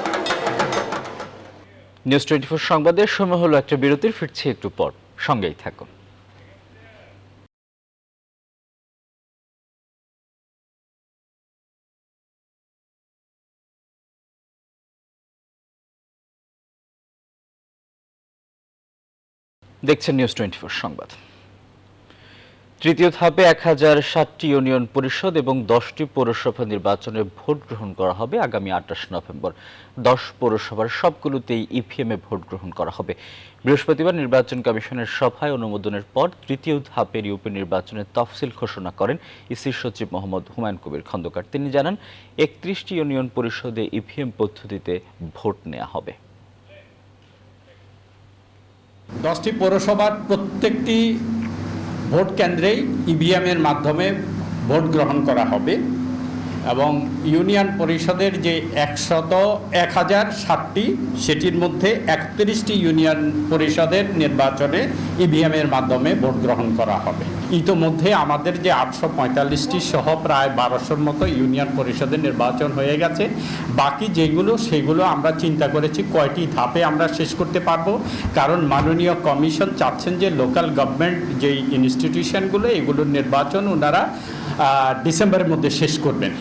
নিউজ 24 সংবাদের সময় হলো একটা বিরতির, ফিরছি একটু পর, সঙ্গেই থাকুন। দেখছেন নিউজ 24 সংবাদ। তৃতীয় ধাপে 1060টি ইউনিয়ন পরিষদ এবং 10টি পৌরসভা নির্বাচনে ভোট গ্রহণ করা হবে আগামী 28 নভেম্বর। 10 পৌরসভার সবগুলোতেই ইভিএমে ভোট গ্রহণ করা হবে। বৃহস্পতিবার নির্বাচন কমিশনের সভায় অনুমোদনের পর তৃতীয় ধাপের ইউপি নির্বাচনের তফসিল ঘোষণা করেন ইসি সচিব মোহাম্মদ হুমায়ুন কবির খন্দকার। তিনি জানান, 31টি ইউনিয়ন পরিষদে ইভিএম পদ্ধতিতে ভোট নেওয়া হবে। 10টি পৌরসভার প্রত্যেকটি ভোট কেন্দ্রেই ইভিএমের মাধ্যমে ভোট গ্রহণ করা হবে এবং ইউনিয়ন পরিষদের যে 1060টি সেটির মধ্যে 31টি ইউনিয়ন পরিষদের নির্বাচনে ইভিএমের মাধ্যমে ভোট গ্রহণ করা হবে। ইতোমধ্যে আমাদের যে 845টি সহ প্রায় 1200-র মতো ইউনিয়ন পরিষদের নির্বাচন হয়ে গেছে। বাকি যেগুলো সেগুলো আমরা চিন্তা করেছি কয়টি ধাপে আমরা শেষ করতে পারবো, কারণ মাননীয় কমিশন চাচ্ছেন যে লোকাল গভর্নমেন্ট যেই ইনস্টিটিউশনগুলো এগুলোর নির্বাচন ওনারা ডিসেম্বরের মধ্যে শেষ করবেন।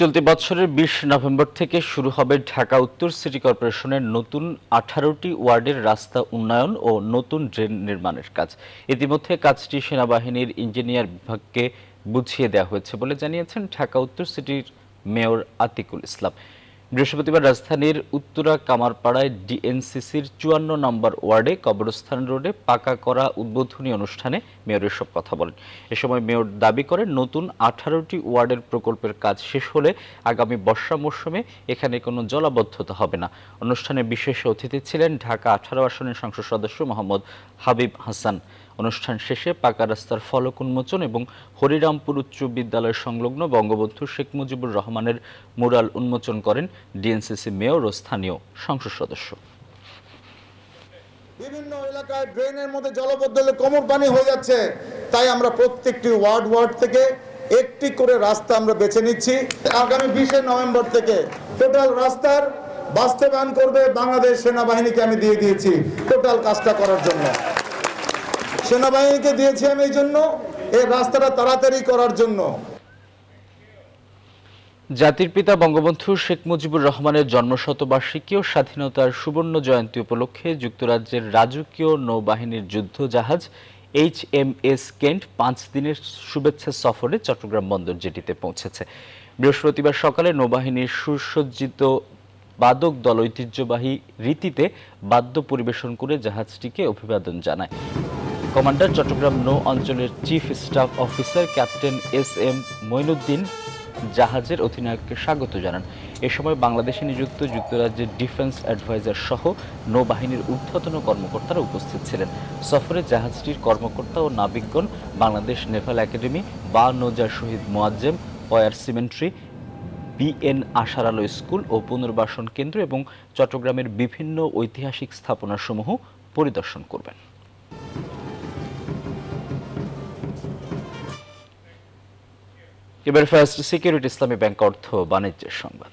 চলতি বছরের 20 নভেম্বর থেকে শুরু হবে ঢাকা উত্তর সিটি কর্পোরেশনের নতুন 18টি ওয়ার্ডের রাস্তা উন্নয়ন ও নতুন ড্রেন নির্মাণের কাজ। ইতিমধ্যে কাজটি সেনাবাহিনীর ইঞ্জিনিয়ার বিভাগকে বুঝিয়ে দেওয়া হয়েছে বলে জানিয়েছেন ঢাকা উত্তর সিটির মেয়র আতিকুল ইসলাম। বৃহস্পতিবার রাজধানীর উত্তরা কামারপাড়ায় ডিএনসিসির 54 নম্বর ওয়ার্ডে কবরস্থান রোডে পাকা করা উদ্বোধনী অনুষ্ঠানে মেয়র এসব কথা বলেন। এ সময় মেয়র দাবি করেন নতুন 18টি ওয়ার্ডের প্রকল্পের কাজ শেষ হলে আগামী বর্ষা মৌসুমে এখানে কোনো জলাবদ্ধতা হবে না। অনুষ্ঠানে বিশেষ অতিথি ছিলেন ঢাকা 18 আসনের সংসদ সদস্য মোহাম্মদ হাবিব হাসান। অনুষ্ঠান শেষে পাকা রাস্তার ফলক উন্মোচন এবং হরিরামপুর উচ্চ বিদ্যালয় সংলগ্ন বঙ্গবন্ধু শেখ মুজিবুর রহমানের মুরাল উন্মোচন করেন ডিএনসিসি মেয়র ও স্থানীয় সংসদ সদস্য। বিভিন্ন এলাকায় ড্রেনের মধ্যে জলবদ্ধ হলে কোমর পানি হয়ে যাচ্ছে, তাই আমরা প্রত্যেকটি ওয়ার্ড থেকে একটি করে রাস্তা আমরা বেছে নিচ্ছি। আগামী 20 নভেম্বর থেকে টোটাল রাস্তার বাস্তবায়ন করবে বাংলাদেশ সেনাবাহিনীকে আমি দিয়ে দিয়েছি টোটাল কাজটা করার জন্য। সেনাবাহিনীকে দিয়েছি আমি এই জন্য এই রাস্তাটা তাড়াতাড়ি করার জন্য। জাতির পিতা বঙ্গবন্ধু শেখ মুজিবুর রহমানের জন্মশতবার্ষিকী ও স্বাধীনতার সুবর্ণ জয়ন্তী উপলক্ষে যুক্তরাজ্যের রাজকীয় নৌবাহিনীর যুদ্ধ জাহাজ HMS কেন্ট 5 দিনের শুভেচ্ছা সফরে চট্টগ্রাম বন্দর জেটিতে পৌঁছেছে। বৃহস্পতিবার সকালে নৌবাহিনীর সুসজ্জিত বাদক দল ঐতিহ্যবাহী রীতিতে বাদ্য পরিবেশন করে জাহাজটিকে অভিবাদন জানায়। কমান্ডার চট্টগ্রাম নৌ অঞ্চলের chief staff officer captain SM Moinuddin জাহাজের অধিনায়ককে স্বাগত জানান। এ সময় বাংলাদেশে নিযুক্ত যুক্তরাজ্যের ডিফেন্স অ্যাডভাইজার সহ নৌবাহিনীর ঊর্ধ্বতন কর্মকর্তারা উপস্থিত ছিলেন। সফরে জাহাজটির কর্মকর্তা ও নাবিকগণ বাংলাদেশ নেভাল একাডেমি, বা নৌজার শহীদ মোয়াজ্জেম, ওয়ার সিমেন্ট্রি, BN আশার আলো স্কুল ও পুনর্বাসন কেন্দ্র এবং চট্টগ্রামের বিভিন্ন ঐতিহাসিক স্থাপনাসমূহ পরিদর্শন করবেন। এবার ফার্স্ট সিকিউরিটি ইসলামী ব্যাংক অর্থ বাণিজ্যের সংবাদ।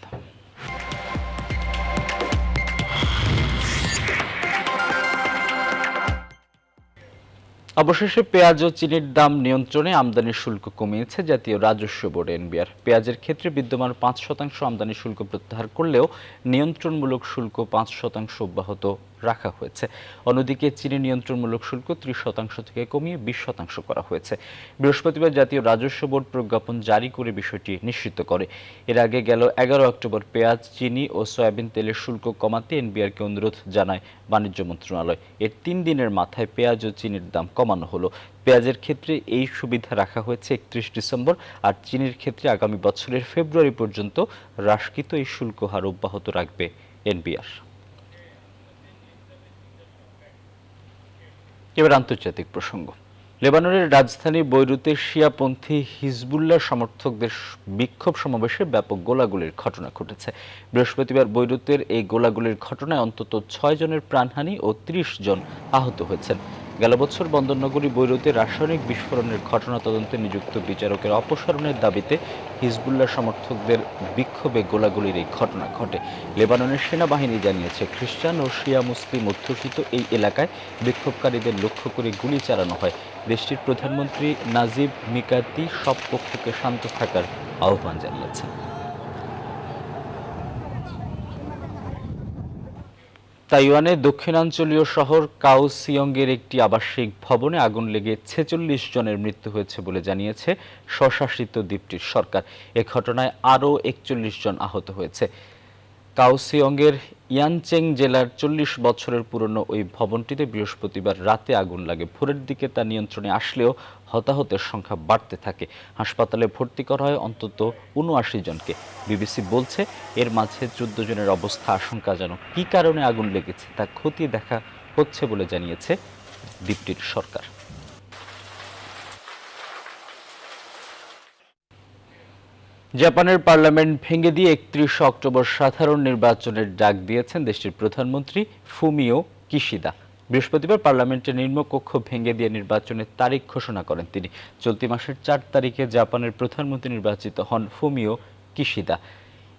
অবশেষে পেঁয়াজ ও চিনির দাম নিয়ন্ত্রণে আমদানি শুল্ক কমিয়েছে জাতীয় রাজস্ব বোর্ড NBR। পেঁয়াজের ক্ষেত্রে বিদ্যমান 5% আমদানি শুল্ক প্রত্যাহার করলেও নিয়ন্ত্রণমূলক শুল্ক 5% অব্যাহত রাখা হয়েছে। অন্যদিকে চিনি নিয়ন্ত্রণমূলক শুল্ক 30% থেকে কমিয়ে 20% করা হয়েছে। বৃহস্পতিবার জাতীয় রাজস্ব বোর্ড প্রজ্ঞাপন জারি করে বিষয়টি নিশ্চিত করে। এর আগে গেল 11 অক্টোবর পেঁয়াজ, চিনি ও সয়াবিন তেলের শুল্ক কমাতে NBRকে অনুরোধ জানায় বাণিজ্য মন্ত্রণালয়। এর 3 দিনের মাথায় পেঁয়াজ ও চিনির দাম কমানো হলো। পেঁয়াজের ক্ষেত্রে এই সুবিধা রাখা হয়েছে 31 ডিসেম্বর, আর চিনির ক্ষেত্রে আগামী বছরের ফেব্রুয়ারি পর্যন্ত হ্রাসকৃত এই শুল্ক হার অব্যাহত রাখবে NBR। এবার আন্তর্জাতিক প্রসঙ্গ। লেবাননের রাজধানী বৈরুতে শিয়াপন্থী হিজবুল্লাহ সমর্থকদের বিক্ষোভ সমাবেশে ব্যাপক গোলাগুলির ঘটনা ঘটেছে। বৃহস্পতিবার বৈরুতের এই গোলাগুলির ঘটনায় অন্তত 6 জনের প্রাণহানি ও 30 জন আহত হয়েছেন। গেল বছর বন্দরনগরী বৈরুতে রাসায়নিক বিস্ফোরণের ঘটনা তদন্তে নিযুক্ত বিচারকের অপসারণের দাবিতে হিজবুল্লাহ সমর্থকদের বিক্ষোভে গোলাগুলির এই ঘটনা ঘটে। লেবাননের সেনাবাহিনী জানিয়েছে খ্রিস্টান ও শিয়া মুসলিম অধ্যুষিত এই এলাকায় বিক্ষোভকারীদের লক্ষ্য করে গুলি চালানো হয়। দেশটির প্রধানমন্ত্রী নাজিব মিকাতি সব পক্ষকে শান্ত থাকার আহ্বান জানিয়েছেন। তাইওয়ানের দক্ষিণাঞ্চলীয় শহর কাওসিয়ংয়ের একটি আবাসিক ভবনে আগুন লেগে 46 জনের মৃত্যু হয়েছে বলে জানিয়েছে স্বশাসিত দ্বীপটির সরকার। এ ঘটনায় আরও 41 জন আহত হয়েছে। কাওসিয়ংয়ের ইয়ানচেং জেলার 40 বছরের পুরনো ওই ভবনটিতে বৃহস্পতিবার রাতে আগুন লাগে। ভোরের দিকে তা নিয়ন্ত্রণে আসলেও হতাহতের সংখ্যা বাড়তে থাকে। হাসপাতালে ভর্তি করা হয় অন্তত 79 জনকে। বিবিসি বলছে এর মাঝে 14 জনের অবস্থা আশঙ্কাজনক। কী কারণে আগুন লেগেছে তা খতিয়ে দেখা হচ্ছে বলে জানিয়েছে দ্বীপটির সরকার। জাপানের পার্লামেন্ট ভেঙে দিয়ে 31 অক্টোবর সাধারণ নির্বাচনের ডাক দিয়েছেন দেশটির প্রধানমন্ত্রী ফুমিও কিশিদা। বৃহস্পতিবার পার্লামেন্টের নিম্নকক্ষ ভেঙে দিয়ে নির্বাচনের তারিখ ঘোষণা করেন তিনি। চলতি মাসের 4 তারিখে জাপানের প্রধানমন্ত্রী নির্বাচিত হন ফুমিও কিশিদা।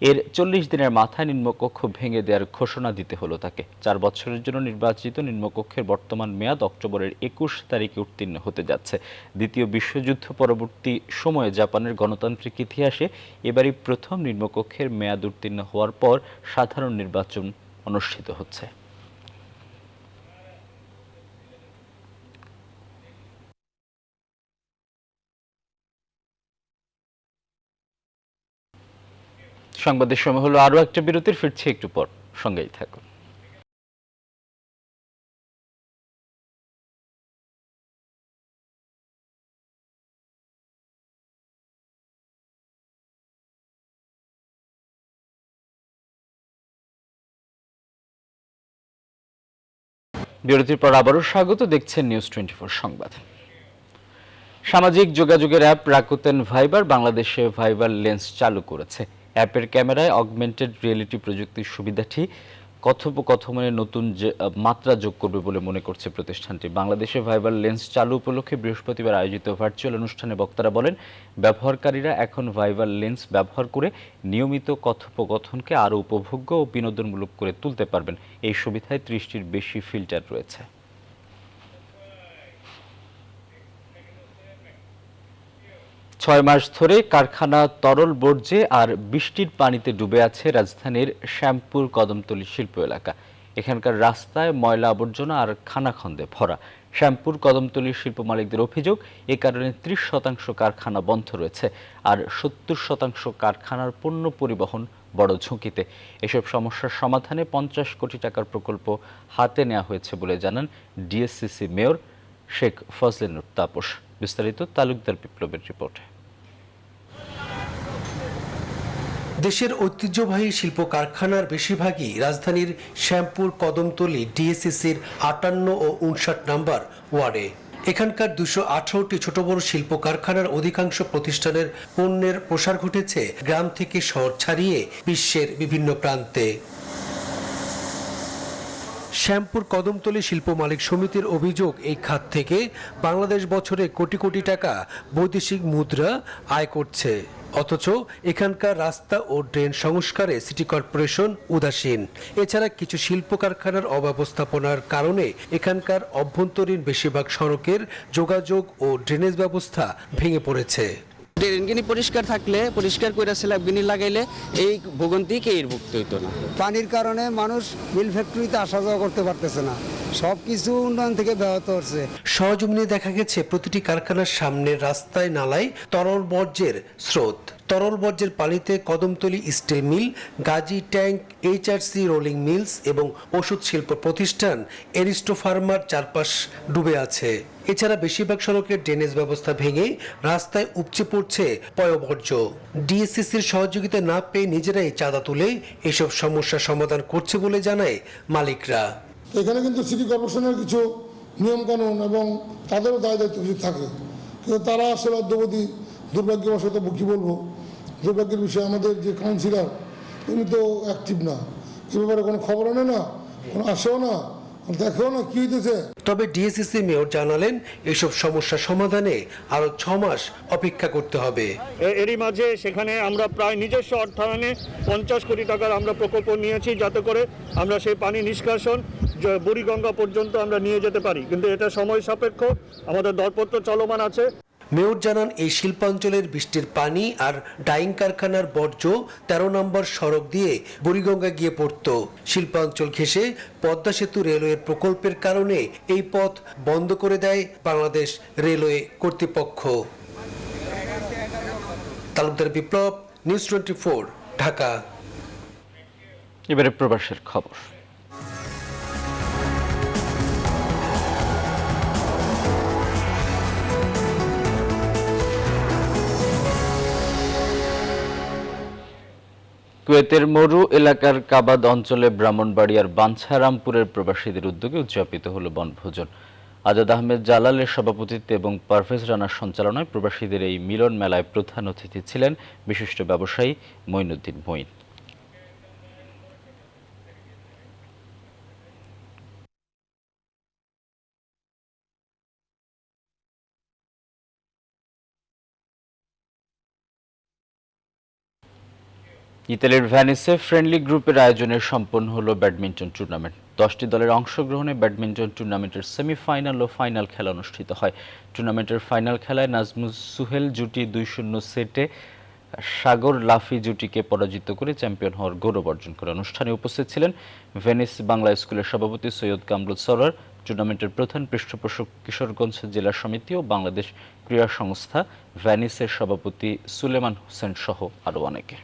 এর 40 দিনের মাথায় নিম্নকক্ষ ভেঙে দেওয়ার ঘোষণা দিতে হলো তাকে। 4 বছরের জন্য নির্বাচিত নিম্নকক্ষের বর্তমান মেয়াদ অক্টোবরের 21 তারিখে উত্তীর্ণ হতে যাচ্ছে। দ্বিতীয় বিশ্বযুদ্ধ পরবর্তী সময়ে জাপানের গণতান্ত্রিক ইতিহাসে এবারই প্রথম নিম্নকক্ষের মেয়াদ উত্তীর্ণ হওয়ার পর সাধারণ নির্বাচন অনুষ্ঠিত হচ্ছে। সংবাদের সময় হলো আরো একটা বিরতির, ফিরছে একটু পর, সঙ্গেই থাকুন। বিরতির পর আবারও স্বাগত, দেখছেন নিউজ 24 সংবাদ। সামাজিক যোগাযোগের অ্যাপ রাকুতেন ভাইবার বাংলাদেশে ভাইবার লেন্স চালু করেছে। অ্যাপের ক্যামেরায় অগমেন্টেড রিয়েলিটি প্রযুক্তির সুবিধাটি কথোপকথনের নতুন মাত্রা যোগ করবে বলে মনে করছে প্রতিষ্ঠানটি। বাংলাদেশে ভাইবার লেন্স চালু উপলক্ষে বৃহস্পতিবার আয়োজিত ভার্চুয়াল অনুষ্ঠানে বক্তারা বলেন, ব্যবহারকারীরা এখন ভাইবার লেন্স ব্যবহার করে নিয়মিত কথোপকথনকে আরও উপভোগ্য ও বিনোদনমূলক করে তুলতে পারবেন। এই সুবিধায় 30টির বেশি ফিল্টার রয়েছে। ছয় মাস ধরে কারখানা তরল বর্জ্যে আর বৃষ্টির পানিতে ডুবে আছে রাজধানীর শ্যামপুর কদমতলী শিল্প এলাকা। এখানকার রাস্তায় ময়লা আবর্জনা আর খানাখন্দে ভরা। শ্যামপুর কদমতলী শিল্প মালিকদের অভিযোগ, এ কারণে 30% কারখানা বন্ধ রয়েছে আর 70% কারখানার পণ্য পরিবহন বড় ঝুঁকিতে। এসব সমস্যার সমাধানে 50 কোটি টাকার প্রকল্প হাতে নেওয়া হয়েছে বলে জানান ডিএসসিসি মেয়র শেখ ফজলেনুর তাপস। বিস্তারিত তালুকদার বিপ্লবের রিপোর্টে। দেশের ঐতিহ্যবাহী শিল্প কারখানার বেশিরভাগই রাজধানীর শ্যামপুর কদমতলী ডিএসসিসির 58 ও 59 নম্বর ওয়ার্ডে। এখানকার 218টি ছোট বড় শিল্প কারখানার অধিকাংশ প্রতিষ্ঠানের পণ্যের প্রসার ঘটেছে গ্রাম থেকে শহর ছাড়িয়ে বিশ্বের বিভিন্ন প্রান্তে। শ্যামপুর কদমতলী শিল্প মালিক সমিতির অভিযোগ, এই খাত থেকে বাংলাদেশ বছরে কোটি কোটি টাকা বৈদেশিক মুদ্রা আয় করছে, অথচ এখানকার রাস্তা ও ড্রেন সংস্কারে সিটি কর্পোরেশন উদাসীন। এছাড়া কিছু শিল্প কারখানার অব্যবস্থাপনার কারণে এখানকার অভ্যন্তরীণ বেশিরভাগ সড়কের যোগাযোগ ও ড্রেনেজ ব্যবস্থা ভেঙে পড়েছে। ড্রেনগিনি পরিষ্কার থাকলে, পরিষ্কার করে স্ল্যাবগিনি লাগাইলে এই ভোগান্তিকে এর ভুগতে হইতো না। পানির কারণে মানুষ মিল ফ্যাক্টরিতে আসা যাওয়া করতে পারতেছে না, সবকিছু উন্নয়ন থেকে ব্যাহত হচ্ছে। সরজমিনে দেখা গেছে প্রতিটি কারখানার সামনের রাস্তায় নালায় তরল বর্জ্যের স্রোত। তরল বর্জ্যের পানিতে Kadamtali steel mill, Gazi tank, HRC rolling mills এবং ওষুধ শিল্প প্রতিষ্ঠান এরিস্টো ফার্মার চারপাশ ডুবে আছে। এছাড়া বেশিরভাগ সড়কের ড্রেনেজ ব্যবস্থা ভেঙে রাস্তায় উপচে পড়ছে পয়ঃবর্জ্য। ডিএসসিসির সহযোগিতা না পেয়ে নিজেরাই চাঁদা তুলে এসব সমস্যার সমাধান করছে বলে জানায় মালিকরা। এখানে কিন্তু সিটি কর্পোরেশনের কিছু নিয়মকানুন এবং তাদেরও দায় দায়িত্ব কিছু থাকে, কিন্তু তারা আসলে অদ্যবধি দুর্ভাগ্যবশত কি বলবো, দুর্ভাগ্যের বিষয়ে আমাদের যে কাউন্সিলর উনি তো অ্যাক্টিভ না, এ ব্যাপারে কোনো খবর আনে না, কোনো আসেও না, দেখেও না কি হইতেছে। তবে ডিএসসিসি মেয়র জানালেন, এসব সমস্যা সমাধানে আরো 6 মাস অপেক্ষা করতে হবে। এরই মাঝে সেখানে আমরা প্রায় নিজস্ব অর্থায়নে 50 কোটি টাকার আমরা প্রকল্প নিয়েছি, যাতে করে আমরা সেই পানি নিষ্কাশন বুড়িগঙ্গা পর্যন্ত আমরা নিয়ে যেতে পারি, কিন্তু এটা সময় সাপেক্ষ, আমাদের দরপত্র চলমান আছে। মেয়র জানান, এই শিল্পাঞ্চলের বৃষ্টির পানি আর ডাইং কারখানার বর্জ্য 13 নম্বর সড়ক দিয়ে বুড়িগঙ্গা গিয়ে পড়ত। শিল্পাঞ্চল ঘেঁষে পদ্মা সেতু রেলওয়ের প্রকল্পের কারণে এই পথ বন্ধ করে দেয় বাংলাদেশ রেলওয়ে কর্তৃপক্ষ। তালুকদার বিপ্লব, নিউজ 24, ঢাকা। এবারে প্রবাসের খবর। কুয়েতের মরু এলাকার কাবাদ অঞ্চলে ব্রাহ্মণবাড়িয়ার বাঞ্ছারামপুরের প্রবাসীদের উদ্যোগে উদযাপিত হলো বনভোজন। আজাদ আহমেদ জালালের সভাপতিত্বে এবং পারভেজ রানার সঞ্চালনায় প্রবাসীদের এই মিলন মেলায় প্রধান অতিথি ছিলেন বিশিষ্ট ব্যবসায়ী মঈনুদ্দিন মঈন। ইতালির ভ্যানিসে ফ্রেন্ডলি গ্রুপের আয়োজনে সম্পন্ন হলো ব্যাডমিন্টন টুর্নামেন্ট। 10টি দলের অংশগ্রহণে ব্যাডমিন্টন টুর্নামেন্টের সেমিফাইনাল ও ফাইনাল খেলা অনুষ্ঠিত হয়। টুর্নামেন্টের ফাইনাল খেলায় নাজমুস সুহেল জুটি 2-0 সেটে সাগর লাফি জুটিকে পরাজিত করে চ্যাম্পিয়ন হওয়ার গৌরব অর্জন করে। অনুষ্ঠানে উপস্থিত ছিলেন ভেনিস বাংলা স্কুলের সভাপতি সৈয়দ কামরুল সরোয়ার, টুর্নামেন্টের প্রধান পৃষ্ঠপোষক কিশোরগঞ্জ জেলা সমিতি ও বাংলাদেশ ক্রীড়া সংস্থা ভ্যানিসের সভাপতি সুলেমান হোসেন সহ আরও অনেকে।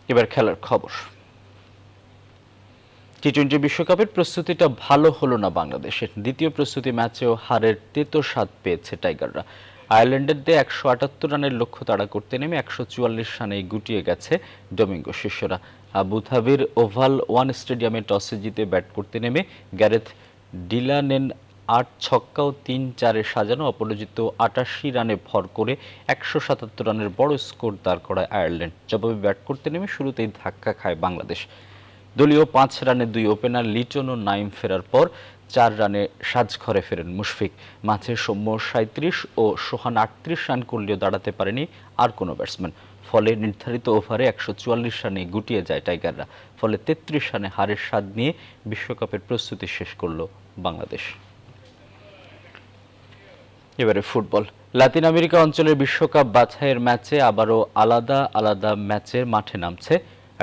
এবার খেলার খবর। টি-20 বিশ্বকাপের প্রস্তুতিটা ভালো হলো না বাংলাদেশের। দ্বিতীয় প্রস্তুতি ম্যাচেও হারের তেতো স্বাদ পেয়েছে টাইগাররা। আয়ারল্যান্ডের দিয়ে 178 রানের লক্ষ্য তাড়া করতে নেমে 144 রানে গুটিয়ে গেছে ডোমিঙ্গো শিষ্যরা। আবুধাবির ওভাল 1 স্টেডিয়ামে টসে জিতে ব্যাট করতে নেমে গ্যারেথ ডিলানেন 8 ছক্কা ও 3-4-এ সাজানো অপরাজিত 88 রানে ভর করে 177 রানের বড় স্কোর দাঁড় করায় আয়ারল্যান্ড। জবাবে ব্যাট করতে নেমে শুরুতেই ধাক্কা খায় বাংলাদেশ। দলীয় 5 রানে 2 ওপেনার লিটন ও নাইম ফেরার পর 4 রানে সাজঘরে ফেরেন মুশফিক। মাঝে সৌম্য 37 ও সোহান 38 রান করলেও দাঁড়াতে পারেনি আর কোনো ব্যাটসম্যান। ফলে নির্ধারিত ওভারে 144 রানে গুটিয়ে যায় টাইগাররা। ফলে 33 রানে হারের স্বাদ নিয়ে বিশ্বকাপের প্রস্তুতি শেষ করল বাংলাদেশ। এবারে ফুটবল। লাতিন আমেরিকা অঞ্চলের বিশ্বকাপ বাছাইয়ের ম্যাচে আবারও আলাদা আলাদা ম্যাচে মাঠে নামছে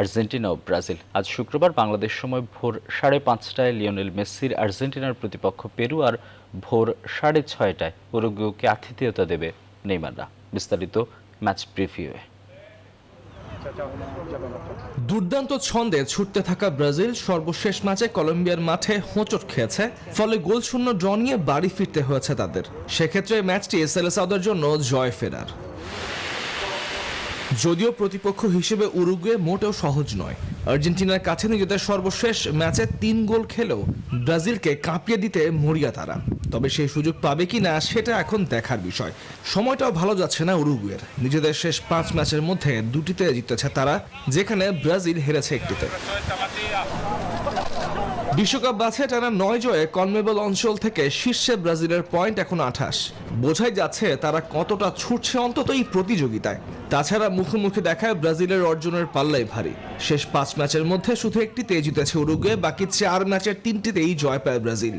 আর্জেন্টিনা ও ব্রাজিল। আজ শুক্রবার বাংলাদেশ সময় ভোর 5:30টায় লিওনেল মেসির আর্জেন্টিনার প্রতিপক্ষ পেরু আর ভোর 6:30টায় উরুগুয়েকে আতিথেয়তা দেবে নেইমাররা। বিস্তারিত ম্যাচ প্রিভিউয়ে। দুর্দান্ত ছন্দে ছুটতে থাকা ব্রাজিল সর্বশেষ ম্যাচে কলম্বিয়ার মাঠে হোঁচট খেয়েছে, ফলে গোলশূন্য ড্র নিয়ে বাড়ি ফিরতে হয়েছে তাদের। সেক্ষেত্রে ম্যাচটি সেলেসাওদের জন্য জয় ফেরার। যদিও প্রতিপক্ষ হিসেবে উরুগুয়ে মোটেও সহজ নয়। আর্জেন্টিনার কাছে নিজেদের সর্বশেষ ম্যাচে 3 গোল খেলেও ব্রাজিলকে কাঁপিয়ে দিতে মরিয়া তারা। তবে সেই সুযোগ পাবে কি না সেটা এখন দেখার বিষয়। সময়টাও ভালো যাচ্ছে না উরুগুয়ের। নিজেদের শেষ 5 ম্যাচের মধ্যে 2টিতে জিতেছে তারা, যেখানে ব্রাজিল হেরেছে 1টিতে। বিশ্বকাপ বাছাই টানা 9 জয়ে কনমেবল অঞ্চল থেকে শীর্ষে ব্রাজিলের পয়েন্ট এখন 28। বোঝাই যাচ্ছে তারা কতটা ছুটছে অন্তত এই প্রতিযোগিতায়। তাছাড়া মুখোমুখি দেখায় ব্রাজিলের অর্জনের পাল্লাই ভারী। শেষ 5 ম্যাচের মধ্যে শুধু 1টিতে জিতেছে উরুগুয়ে, বাকি 4 ম্যাচের 3টিতেই জয় পায় ব্রাজিল।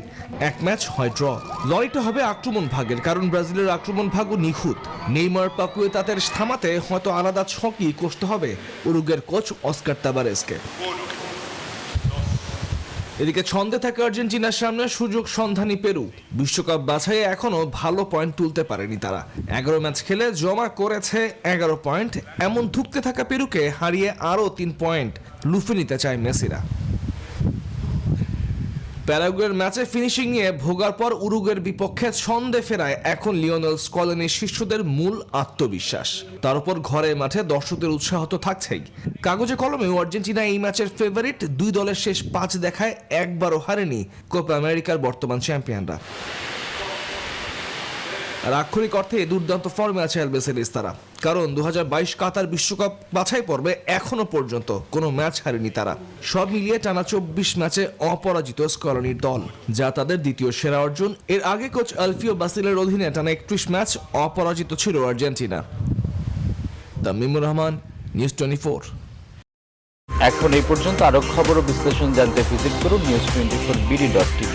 1 ম্যাচ হয় ড্র। লড়াইটা হবে আক্রমণ ভাগের, কারণ ব্রাজিলের আক্রমণ ভাগও নিখুঁত। নেইমার পাকুয়েতাদের থামাতে হয়তো আলাদা ছকই কষতে হবে উরুগুয়ের কোচ অস্কার তাবারেসকে। এদিকে ছন্দে থাকা আর্জেন্টিনার সামনে সুযোগ সন্ধানী পেরু। বিশ্বকাপ বাছাইয়ে এখনো ভালো পয়েন্ট তুলতে পারেনি তারা। 11 ম্যাচ খেলে জমা করেছে 11 পয়েন্ট। এমন ধুঁকতে থাকা পেরুকে হারিয়ে আরও 3 পয়েন্ট লুফে নিতে চায় মেসিরা। প্যারাগুয়ের ম্যাচে ফিনিশিং নিয়ে ভোগার পর উরুগুয়ের বিপক্ষে ছন্দে ফেরায় এখন লিওনেল স্কলেনির শিষ্যদের মূল আত্মবিশ্বাস। তার উপর ঘরে মাঠে দর্শকদের উৎসাহ তো থাকছেই। কাগজে কলমেও আর্জেন্টিনা এই ম্যাচের ফেভারিট। 2 দলের শেষ 5 দেখায় একবারও হারেনি কোপা আমেরিকার বর্তমান চ্যাম্পিয়নরা। আর আক্ষরিক অর্থে দুর্দান্ত ফর্মে আছে আলবিসেলিস তারা, কারণ 2022 কাতার বিশ্বকাপ বাছাই পর্বে এখনো পর্যন্ত কোনো ম্যাচ হারেনি তারা। সব মিলিয়ে টানা 24 ম্যাচে অপরাজিত স্কলনির দল, যা তাদের দ্বিতীয় সেরা অর্জন। এর আগে কোচ আলফিও বাসিলের অধীনে টানা 31 ম্যাচ অপরাজিত ছিল আর্জেন্টিনা। তামিমুর রহমান, নিউজ 24। এখন এই পর্যন্ত আরো খবর ও বিশ্লেষণ জানতে ভিজিট করুন news24bd.tv।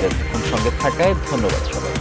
সঙ্গে থাকায় ধন্যবাদ সবাই।